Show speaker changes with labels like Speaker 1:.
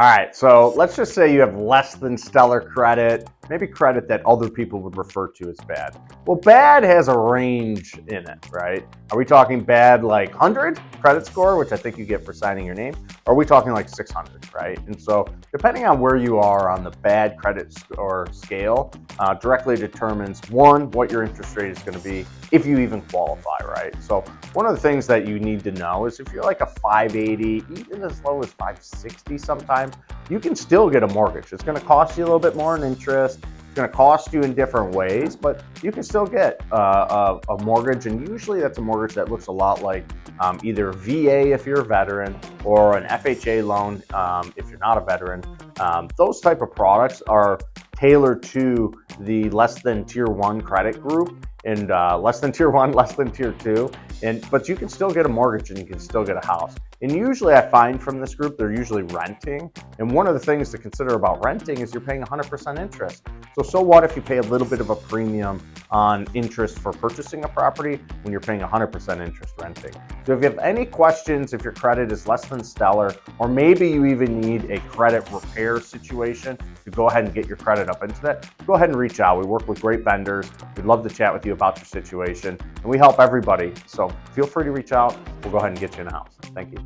Speaker 1: All right, so let's just say you have less than stellar credit, maybe credit that other people would refer to as bad. Well, bad has a range in it, right? Are we talking bad like 100 credit score, which I think you get for signing your name? Or are we talking like 600, right? And so depending on where you are on the bad credit score scale, directly determines one, what your interest rate is going to be, if you even qualify, right? So one of the things that you need to know is if you're like a 580, even as low as 560 sometimes, you can still get a mortgage. It's going to cost you a little bit more in interest. It's going to cost you in different ways, but you can still get a mortgage, and usually that's a mortgage that looks a lot like either VA if you're a veteran or an FHA loan if you're not a veteran. Those type of products are tailored to the less than tier 1 credit group, and less than tier 1, less than tier 2, but you can still get a mortgage and you can still get a house. And usually I find from this group, they're usually renting. And one of the things to consider about renting is you're paying 100% interest. So what if you pay a little bit of a premium on interest for purchasing a property when you're paying 100% interest renting? So if you have any questions, if your credit is less than stellar, or maybe you even need a credit repair situation to go ahead and get your credit up into that, go ahead and reach out. We work with great vendors. We'd love to chat with you about your situation, and we help everybody. So feel free to reach out. We'll go ahead and get you in a house. Thank you.